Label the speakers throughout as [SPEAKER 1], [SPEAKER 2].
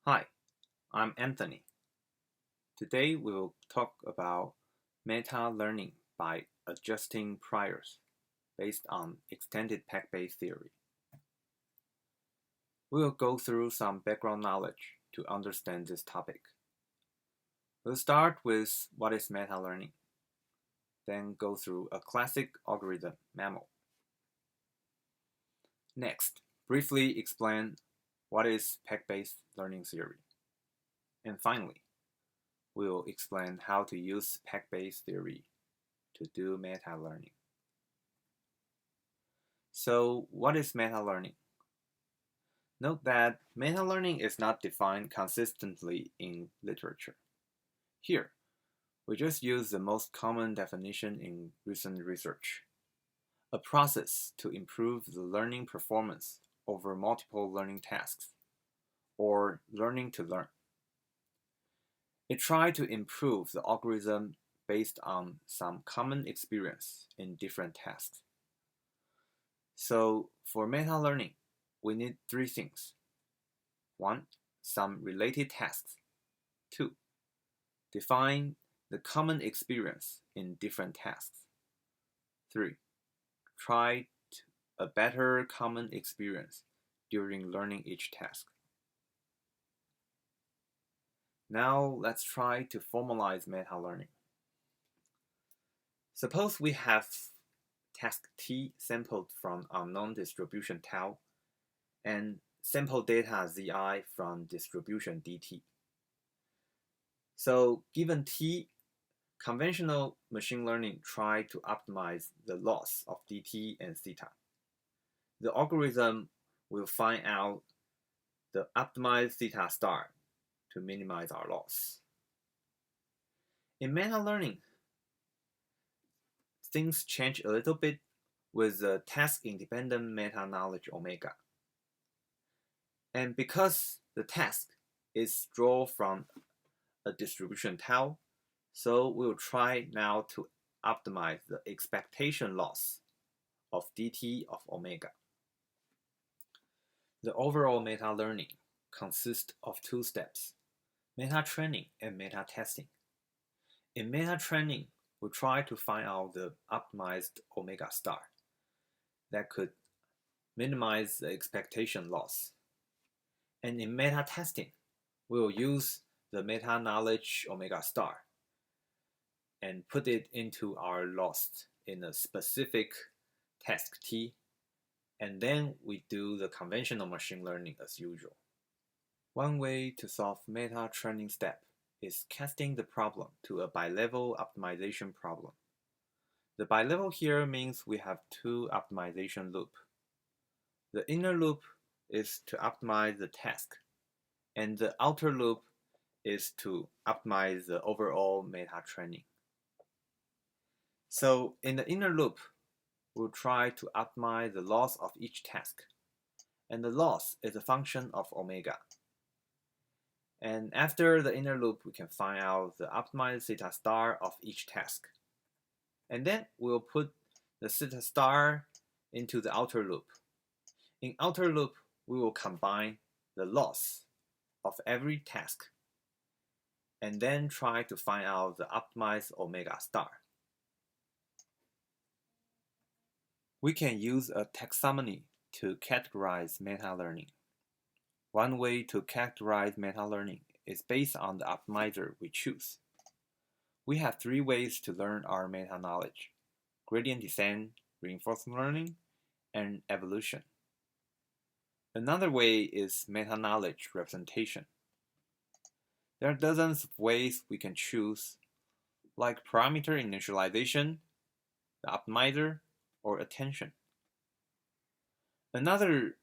[SPEAKER 1] Hi, I'm Anthony. Today we will talk about meta-learning by adjusting priors based on extended PAC-Bayes theory. We will go through some background knowledge to understand this topic. We'll start with what is meta-learning, then go through a classic algorithm, MAML. Next, briefly explain what is PAC-Bayes learning theory. And finally, we will explain how to use PAC-Bayes theory to do meta-learning. So, what is meta-learning? Note that meta-learning is not defined consistently in literature. Here, we just use the most common definition in recent research: a process to improve the learning performance over multiple learning tasks, or learning to learn. It tried to improve the algorithm based on some common experience in different tasks. So for meta-learning, we need three things. 1. Some related tasks. 2. Define the common experience in different tasks. 3. Try a better common experience during learning each task. Now let's try to formalize meta-learning. Suppose we have task T sampled from unknown distribution tau and sample data Zi from distribution dt. So given T, conventional machine learning try to optimize the loss of dt and theta. The algorithm will find out the optimized theta star to minimize our loss. In meta-learning, things change a little bit with the task-independent meta-knowledge omega. And because the task is drawn from a distribution tau, so we'll try now to optimize the expectation loss of dt of omega. The overall meta-learning consists of two steps: meta-training and meta-testing. In meta-training, we try to find out the optimized omega star that could minimize the expectation loss. And in meta-testing, we will use the meta-knowledge omega star and put it into our loss in a specific task T, and then we do the conventional machine learning as usual. One way to solve meta-training step is casting the problem to a bilevel optimization problem. The bilevel here means we have two optimization loops. The inner loop is to optimize the task, and the outer loop is to optimize the overall meta-training. So in the inner loop, we'll try to optimize the loss of each task, and the loss is a function of omega. And after the inner loop, we can find out the optimized theta star of each task. And then we'll put the theta star into the outer loop. In outer loop, we will combine the loss of every task and then try to find out the optimized omega star. We can use a taxonomy to categorize meta-learning. One way to categorize meta-learning is based on the optimizer we choose. We have three ways to learn our meta-knowledge: gradient descent, reinforcement learning, and evolution. Another way is meta-knowledge representation. There are dozens of ways we can choose, like parameter initialization, the optimizer, or attention. Another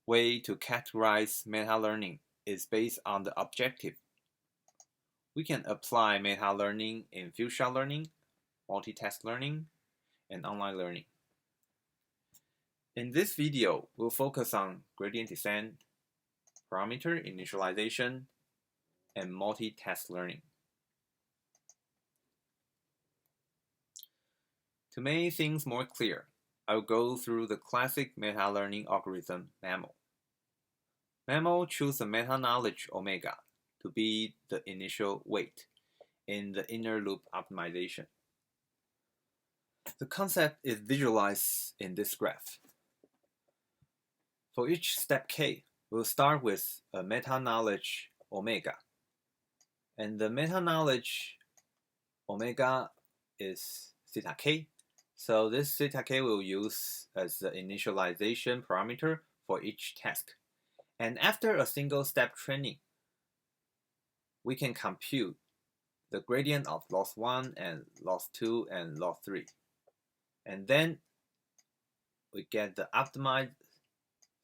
[SPEAKER 1] way to categorize meta-learning is based on the objective. We can apply meta-learning in fuchsia learning, multitask learning, and online learning. In this video, we'll focus on gradient descent, parameter initialization, and multitask learning. To make things more clear, I'll go through the classic meta-learning algorithm MAML. Memo choose the meta-knowledge omega to be the initial weight in the inner loop optimization. The concept is visualized in this graph. For each step K, we'll start with a meta-knowledge omega. And the meta-knowledge omega is theta K. So this theta K we'll use as the initialization parameter for each task. And after a single step training, we can compute the gradient of loss 1 and loss 2 and loss 3. And then we get the optimized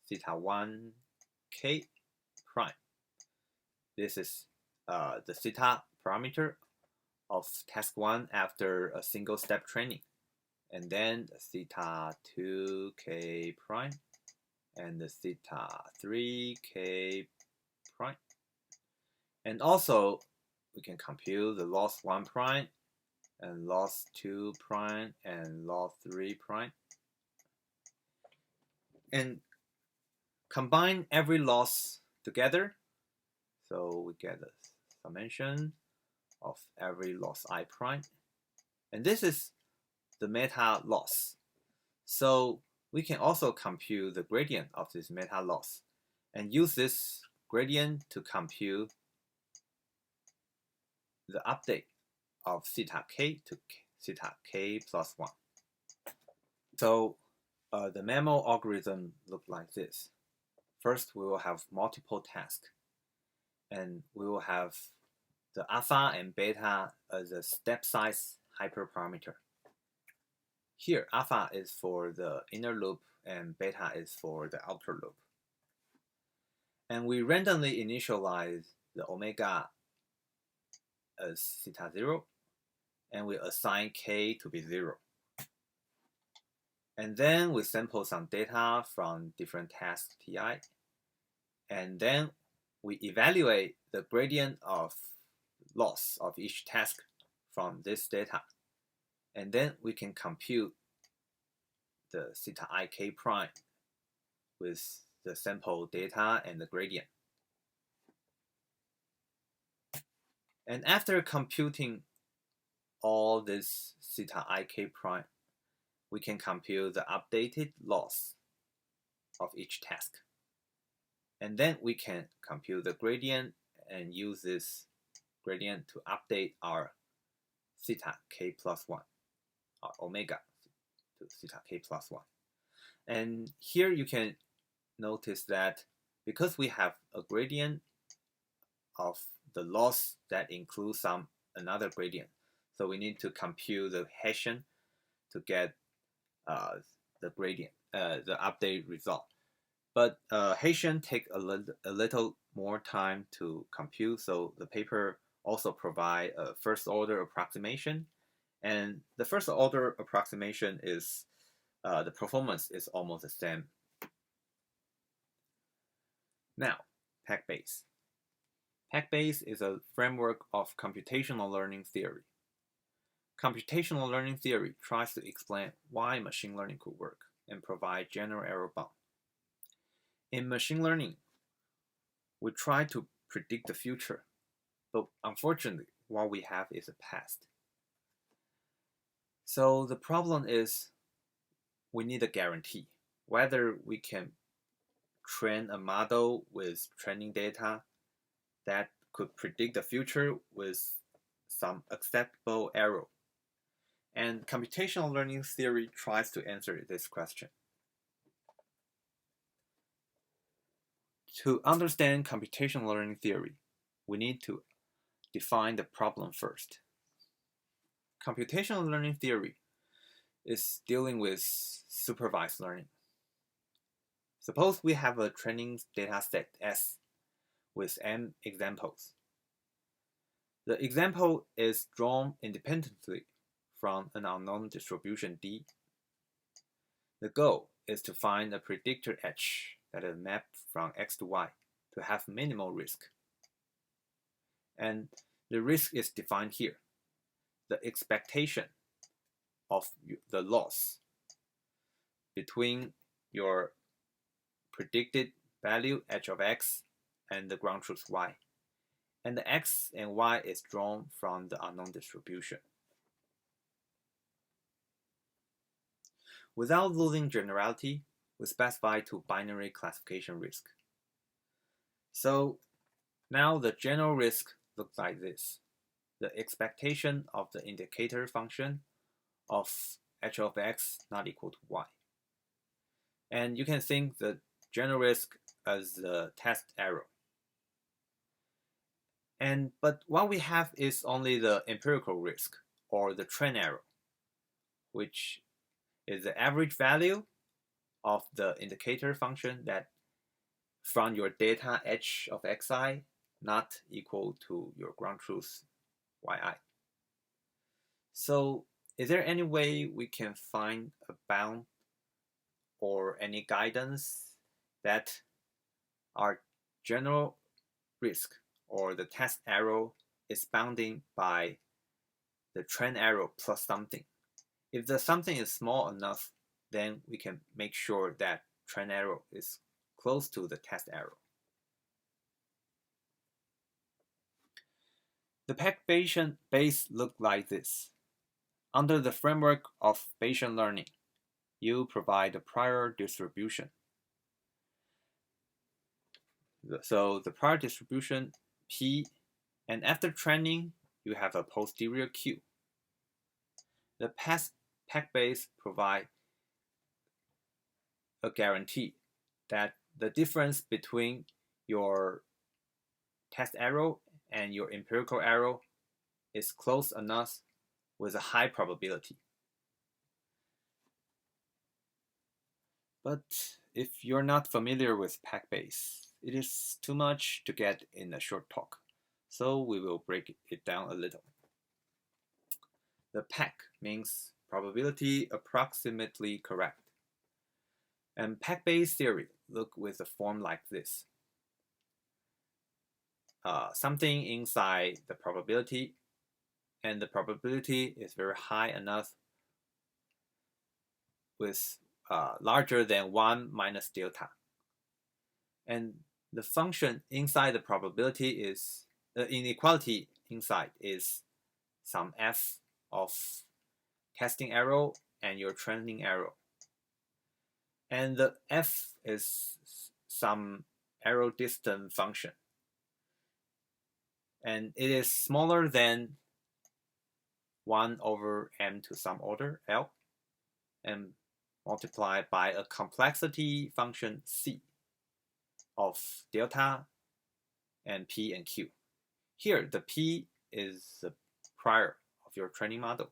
[SPEAKER 1] theta 1 K prime. This is the theta parameter of task 1 after a single step training. And then the theta 2 K prime and the theta 3 K prime. And also we can compute the loss 1 prime and loss 2 prime and loss 3 prime. And combine every loss together. So we get the summation of every loss I prime. And this is the meta loss. So we can also compute the gradient of this meta loss and use this gradient to compute the update of theta K to theta K plus 1. So the memo algorithm looks like this. First, we will have multiple tasks, and we will have the alpha and beta as a step size hyperparameter. Here, alpha is for the inner loop and beta is for the outer loop. And we randomly initialize the omega as theta 0, and we assign k to be 0. And then we sample some data from different tasks ti, and then we evaluate the gradient of loss of each task from this data. And then we can compute the theta ik prime with the sample data and the gradient. And after computing all this theta ik prime, we can compute the updated loss of each task. And then we can compute the gradient and use this gradient to update our theta k plus 1, our omega to theta k plus 1. And here you can notice that because we have a gradient of the loss that includes another gradient, so we need to compute the Hessian to get the gradient, the update result. But Hessian take a little more time to compute, so the paper also provide a first order approximation, and the first order approximation is the performance is almost the same. Now, PAC-Bayes. PAC-Bayes is a framework of computational learning theory. Computational learning theory tries to explain why machine learning could work and provide general error bound. In machine learning, we try to predict the future, but unfortunately, what we have is a past. So the problem is we need a guarantee whether we can train a model with training data that could predict the future with some acceptable error. And computational learning theory tries to answer this question. To understand computational learning theory, we need to define the problem first. Computational learning theory is dealing with supervised learning. Suppose we have a training data set S with m examples. The example is drawn independently from an unknown distribution D. The goal is to find a predictor H that is mapped from X to Y to have minimal risk. And the risk is defined here. The expectation of the loss between your predicted value h of x and the ground truth y. And the x and y is drawn from the unknown distribution. Without losing generality, we specify two binary classification risk. So now the general risk looks like this. The expectation of the indicator function of h of x not equal to y. And you can think the general risk as the test error. But what we have is only the empirical risk, or the trend error, which is the average value of the indicator function that from your data h of xi not equal to your ground truth yi. So is there any way we can find a bound or any guidance that our general risk or the test error is bounding by the trend error plus something? If the something is small enough, then we can make sure that trend error is close to the test error. The PAC-Bayes look like this. Under the framework of Bayesian learning, you provide a prior distribution. So the prior distribution P, and after training, you have a posterior Q. The PAC-Bayes provide a guarantee that the difference between your test error and your empirical error is close enough with a high probability. But if you're not familiar with PAC-Bayes, it is too much to get in a short talk, so we will break it down a little. The PAC means probability approximately correct. And PAC-Bayes theory look with a form like this. Something inside the probability, and the probability is very high enough with larger than 1 minus delta. And the function inside the probability is, the inequality inside is some f of testing error and your training error. And the f is some error distance function. And it is smaller than 1 over m to some order L, and multiplied by a complexity function C of delta and P and Q. Here, the P is the prior of your training model,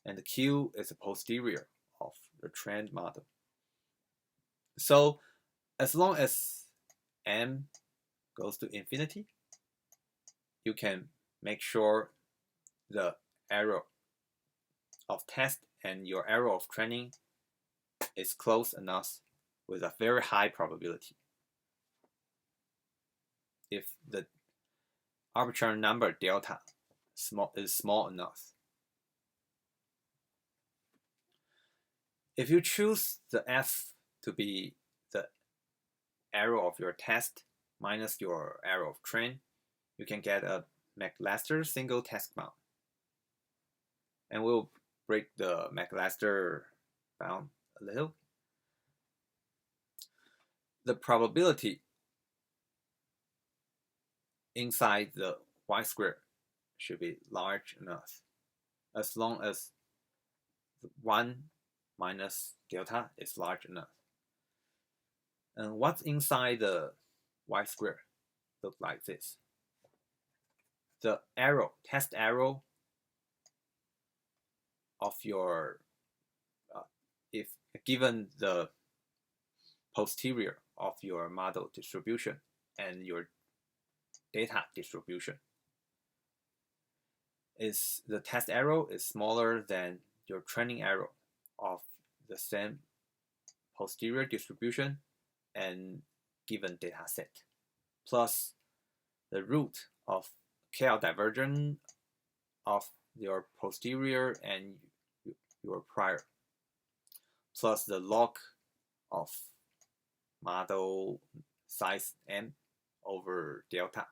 [SPEAKER 1] and the Q is the posterior of the trained model. So as long as m goes to infinity, you can make sure the error of test and your error of training is close enough with a very high probability. If the arbitrary number delta is small enough. If you choose the f to be the error of your test minus your error of train, you can get a McAllester single test bound. And we'll break the McAllester bound a little. The probability inside the y squared should be large enough, as long as 1 minus delta is large enough. And what's inside the y squared look like this. The error, test error of your, if given the posterior of your model distribution and your data distribution, is the test error is smaller than your training error of the same posterior distribution and given data set, plus the root of KL divergence of your posterior and your prior, plus the log of model size m over delta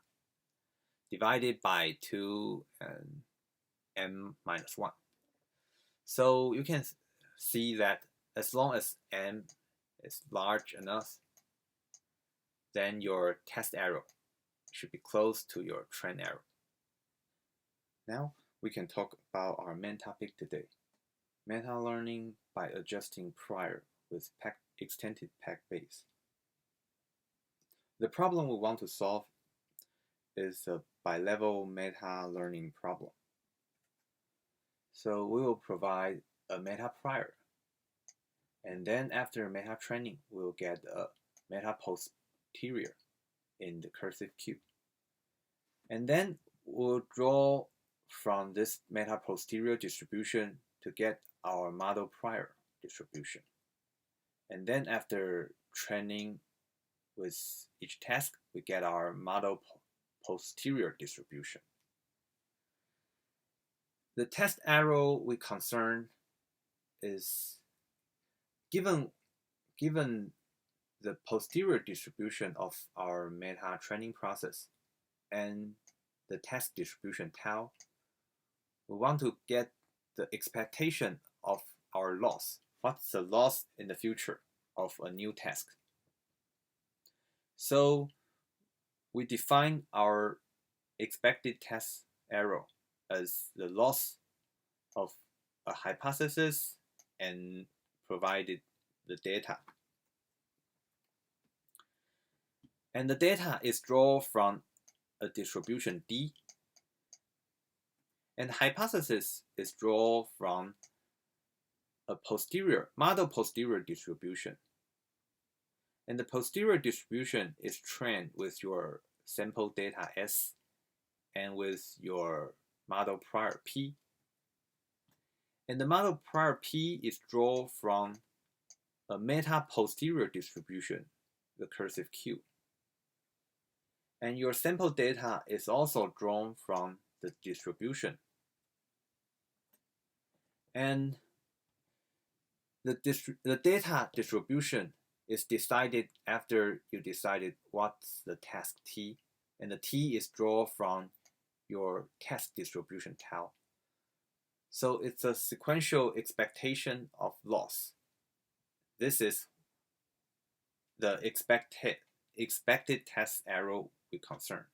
[SPEAKER 1] divided by 2 and m minus 1. So you can see that as long as m is large enough, then your test error should be close to your trend error. Now we can talk about our main topic today, meta-learning by adjusting prior with extended PAC-Bayes. The problem we want to solve is a bi-level meta-learning problem. So we will provide a meta-prior, and then after meta-training, we'll get a meta-posterior in the cursive Q. And then we'll draw from this meta-posterior distribution to get our model prior distribution. And then after training with each task, we get our model posterior distribution. The test error we concern is given the posterior distribution of our meta training process and the test distribution tau, we want to get the expectation of our loss. What's the loss in the future of a new task? So we define our expected test error as the loss of a hypothesis and provided the data. And the data is drawn from a distribution D, and the hypothesis is drawn from a model posterior distribution. And the posterior distribution is trained with your sample data S and with your model prior P. And the model prior P is drawn from a meta posterior distribution, the cursive Q. And your sample data is also drawn from the distribution. And the data distribution is decided after you decided what's the task T, and the T is drawn from your test distribution tau. So it's a sequential expectation of loss. This is the expected test error we concern.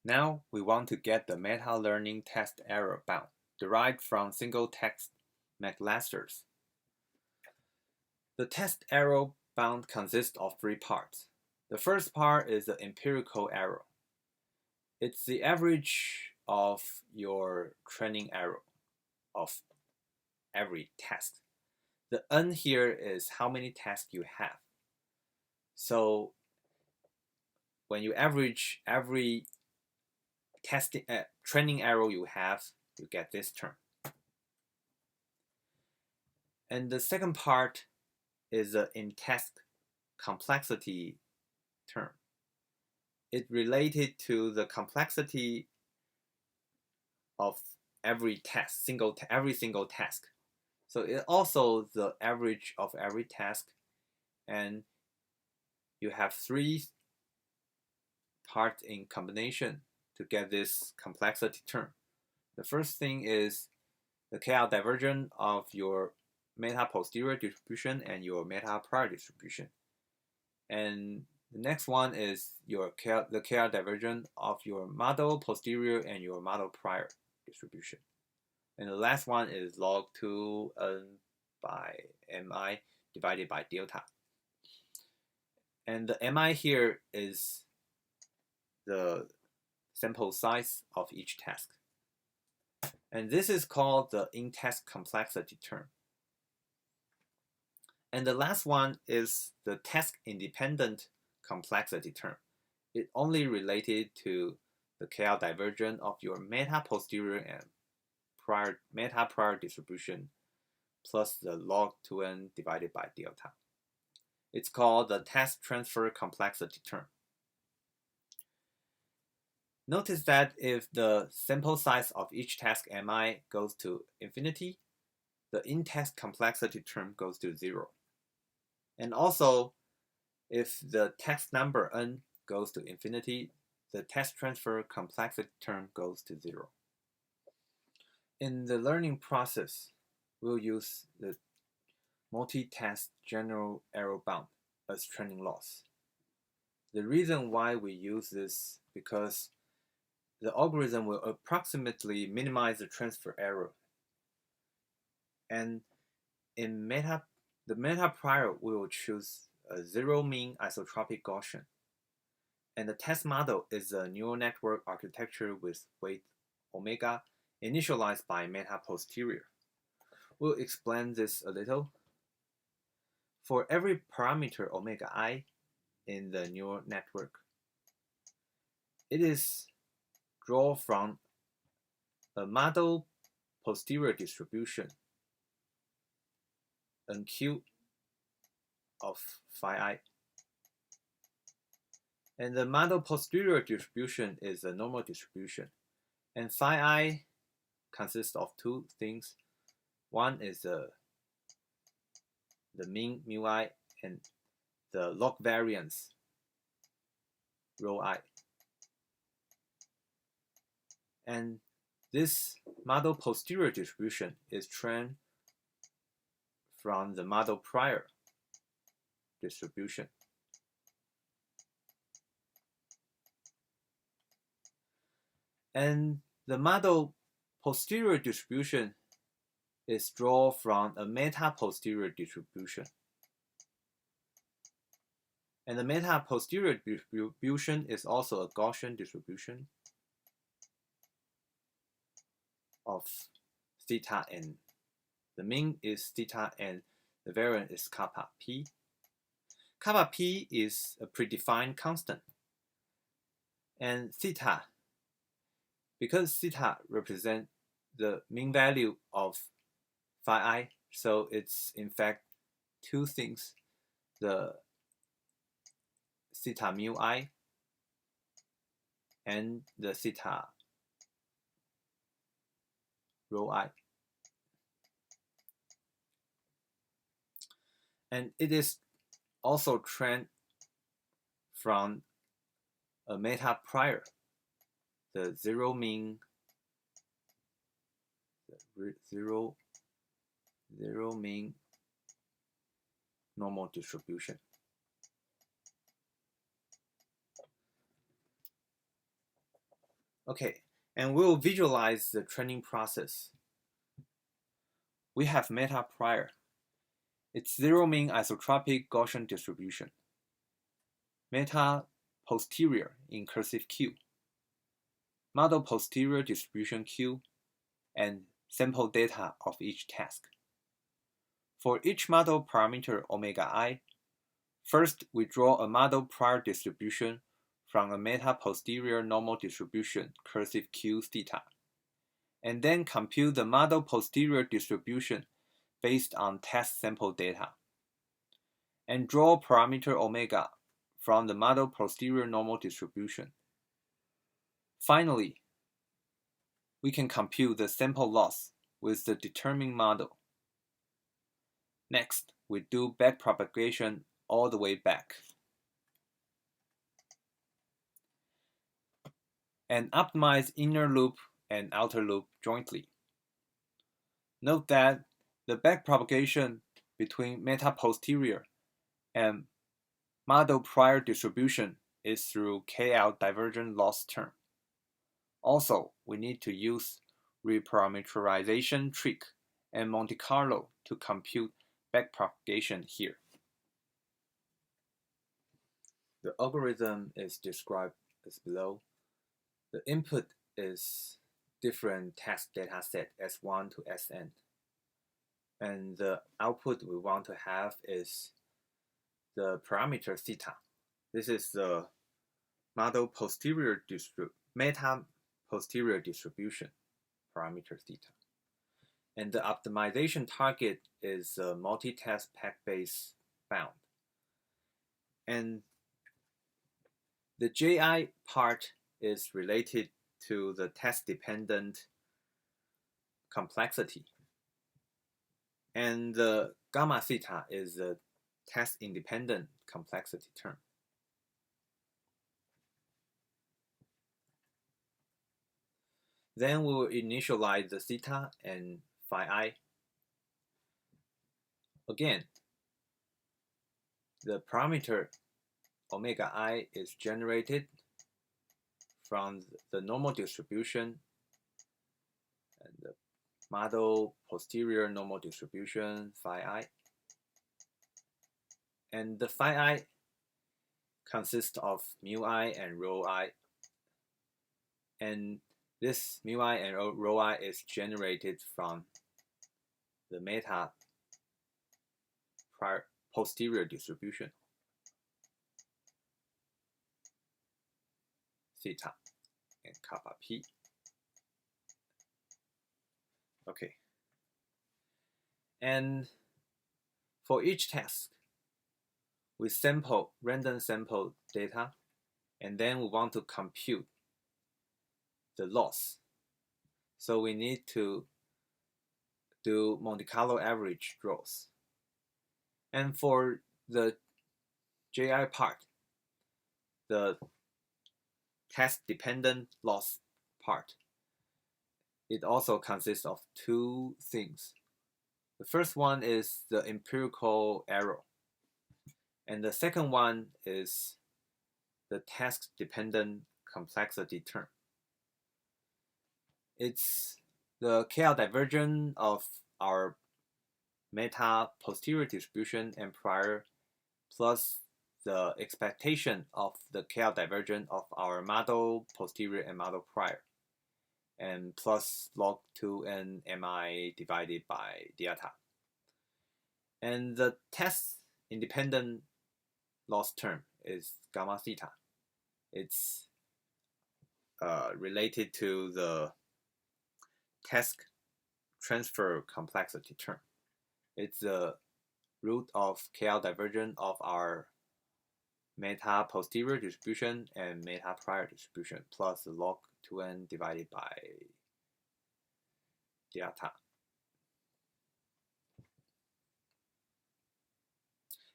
[SPEAKER 1] Now we want to get the meta-learning test error bound derived from single text McAllesters. The test error bound consists of 3 parts. The first part is the empirical error. It's the average of your training error of every task. The N here is how many tasks you have. So when you average every training error you have, you get this term. And the second part is the in-task complexity term. It related to the complexity of every task, every single task. So it also the average of every task, and you have 3 parts in combination to get this complexity term. The first thing is the KL divergence of your meta posterior distribution and your meta prior distribution. And the next one is the KL divergence of your model posterior and your model prior distribution. And the last one is log 2n by mi divided by delta. And the mi here is the sample size of each task. And this is called the in-task complexity term. And the last one is the task-independent complexity term. It only related to the KL divergence of your meta posterior and meta prior distribution plus the log 2n divided by delta. It's called the task transfer complexity term. Notice that if the sample size of each task mi goes to infinity, the in-task complexity term goes to 0. And also, If the test number n goes to infinity, the test transfer complexity term goes to 0. In the learning process, we'll use the multi-test general error bound as training loss. The reason why we use this because the algorithm will approximately minimize the transfer error. And in the meta prior, we will choose a zero mean isotropic Gaussian. And the test model is a neural network architecture with weight omega initialized by meta posterior. We'll explain this a little. For every parameter omega I in the neural network, it is drawn from a model posterior distribution NQ of phi I. And the model posterior distribution is a normal distribution. And phi I consists of two things. One is the mean mu I and the log variance rho I. And this model posterior distribution is trained from the model prior distribution. And the model posterior distribution is drawn from a meta posterior distribution. And the meta posterior distribution is also a Gaussian distribution of theta n. The mean is theta and the variance is kappa p. Kappa p is a predefined constant. And theta, because theta represents the mean value of phi I, so it's in fact two things, the theta mu I and the theta rho I. And it is also trained from a meta prior, the zero mean normal distribution. Okay, and we'll visualize the training process. We have meta prior. It's zero mean isotropic Gaussian distribution. Meta posterior in cursive Q. Model posterior distribution Q, and sample data of each task. For each model parameter omega I, first we draw a model prior distribution from a meta posterior normal distribution cursive Q theta, and then compute the model posterior distribution based on test sample data, and draw parameter omega from the model posterior normal distribution. Finally, we can compute the sample loss with the determined model. Next, we do backpropagation all the way back and optimize inner loop and outer loop jointly. Note that the backpropagation between meta posterior and model prior distribution is through KL divergent loss term. Also, we need to use reparameterization trick and Monte Carlo to compute backpropagation here. The algorithm is described as below. The input is different test data set S1 to Sn. And the output we want to have is the parameter theta. This is the model posterior meta posterior distribution parameter theta. And the optimization target is a multi-test PAC-Bayes bound. And the JI part is related to the test-dependent complexity. And the gamma theta is a test-independent complexity term. Then we will initialize the theta and phi I. Again, the parameter omega I is generated from the normal distribution and the model posterior normal distribution phi I. And the phi I consists of mu I and rho I. And this mu I and rho I is generated from the meta posterior distribution theta and kappa p. Okay. And for each task, we random sample data, and then we want to compute the loss. So we need to do Monte Carlo average draws. And for the JI part, the task-dependent loss part, it also consists of two things. The first one is the empirical error, and the second one is the task-dependent complexity term. It's the KL divergence of our meta posterior distribution and prior plus the expectation of the KL divergence of our model posterior and model prior, and plus log 2n mi divided by delta. And the test independent loss term is gamma theta. It's related to the task transfer complexity term. It's the root of KL divergence of our meta posterior distribution and meta prior distribution plus the log 2n divided by delta.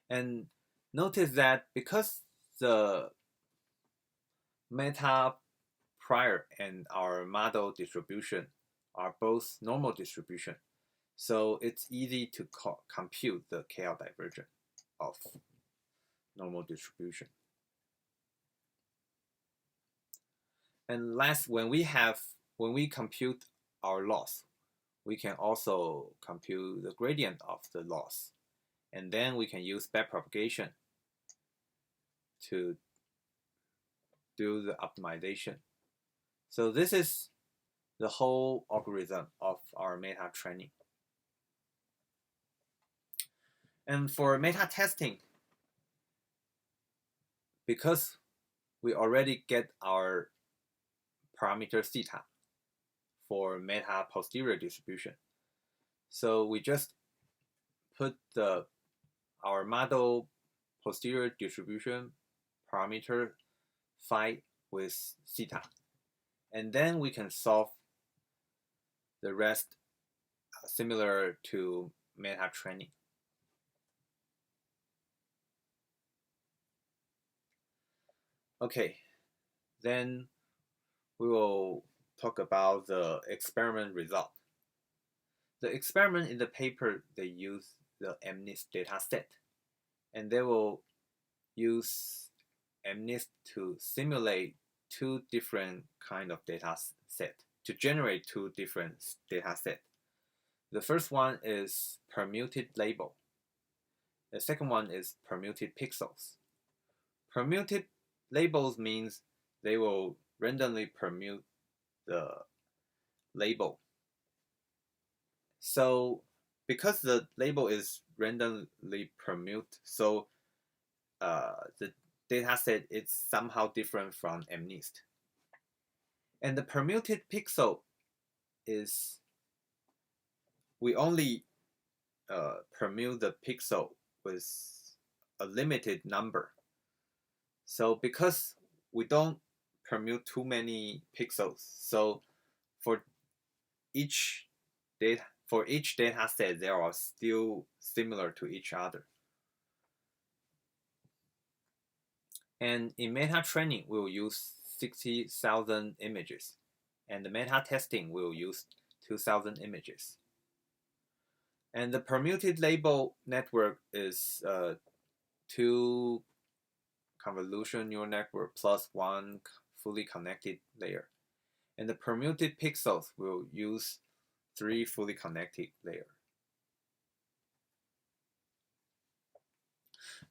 [SPEAKER 1] And notice that because the meta prior and our model distribution are both normal distribution, so it's easy to compute the KL divergence of normal distribution. And last, when we compute our loss, we can also compute the gradient of the loss, and then we can use backpropagation to do the optimization. So this is the whole algorithm of our meta training. And for meta testing, because we already get our parameter theta for meta posterior distribution, so we just put our model posterior distribution parameter phi with theta, and then we can solve the rest similar to meta training. Okay, then we will talk about the experiment result. The experiment in the paper, they use the MNIST data set, and they will use MNIST to simulate two different kind of data set, to generate two different data set. The first one is permuted label. The second one is permuted pixels. Permuted labels means they will randomly permute the label. So because the label is randomly permute, so the data set is somehow different from MNIST. And the permuted pixel is, we only permute the pixel with a limited number. So because we don't permute too many pixels, so for each data set, they are still similar to each other. And in meta training, we'll use 60,000 images. And the meta testing will use 2,000 images. And the permuted label network is 2 convolution neural network plus 1 fully connected layer. And the permuted pixels will use 3 fully connected layers.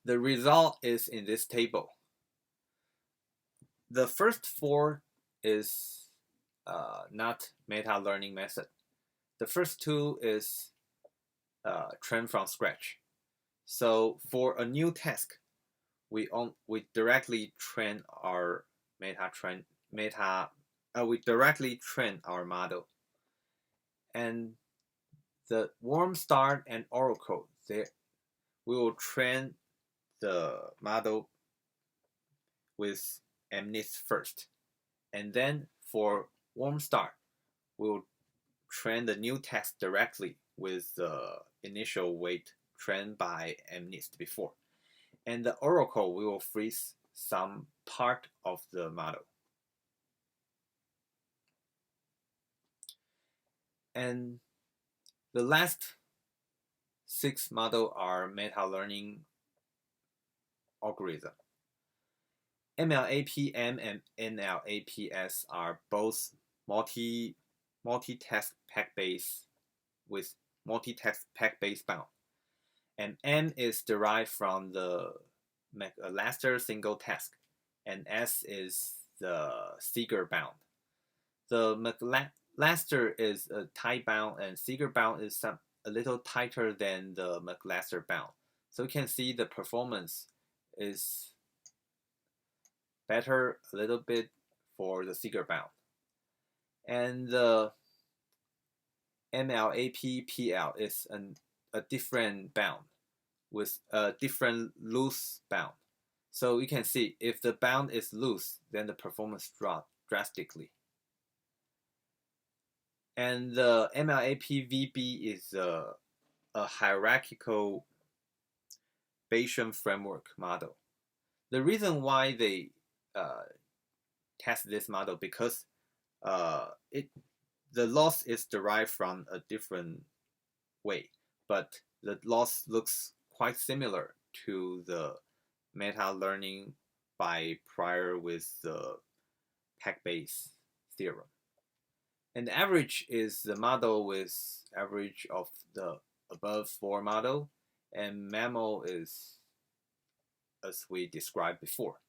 [SPEAKER 1] The result is in this table. The first 4 is not meta learning method. The first 2 is trained from scratch. So for a new task, we directly train our we directly train our model. And the warm start and oracle, we will train the model with MNIST first. And then for warm start, we'll train the new task directly with the initial weight trained by MNIST before. And the oracle, we will freeze some part of the model. And the last 6 models are meta-learning algorithm. MLAPM and NLAPS are both multi-task PAC-Bayes with multi-task PAC-Bayes bound. And M is derived from the McAllester single task, and S is the Seeger bound. The McAllester is a tight bound, and Seeger bound is a little tighter than the McAllester bound. So you can see the performance is better a little bit for the Seeger bound. And the MLAPPL is a different bound with a different loose bound. So you can see if the bound is loose, then the performance drops drastically. And the MLAPVB is a hierarchical Bayesian framework model. The reason why they test this model because the loss is derived from a different way, but the loss looks quite similar to the meta learning by prior with the PAC-Bayes theorem. And the average is the model with average of the above 4 model, and MAMO is as we described before.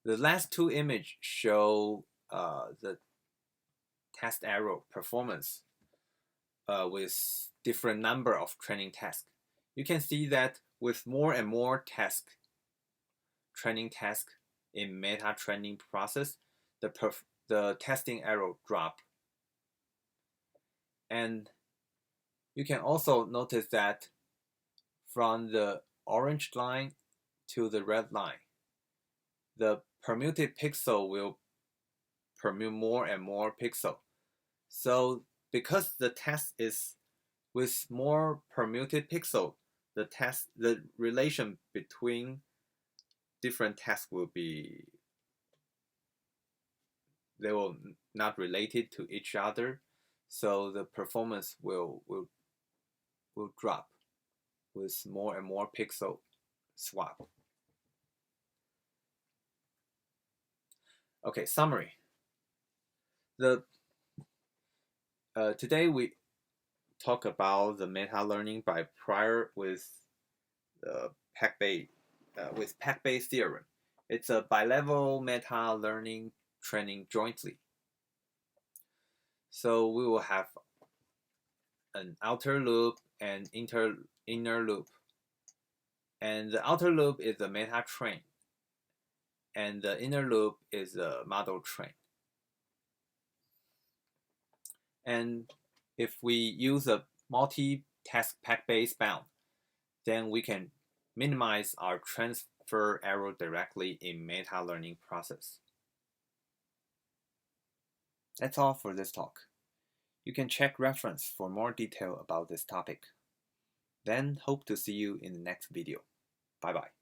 [SPEAKER 1] The last 2 images show the test error performance with different number of training tasks. You can see that with more and more training tasks in meta training process, the testing error drop. And you can also notice that from the orange line to the red line, the permuted pixel will permute more and more pixel. So because the test is with more permuted pixel, the relation between different tasks they will not related to each other, so the performance will drop with more and more pixel swap. Okay, summary. Today we talk about the meta learning by prior with PAC-Bayes theorem. It's a bilevel meta learning training jointly. So we will have an outer loop and inner loop. And the outer loop is the meta train, and the inner loop is the model train. And if we use a multi-task PAC-Bayes bound, then we can minimize our transfer error directly in meta learning process. That's all for this talk. You can check reference for more detail about this topic. Then hope to see you in the next video. Bye bye.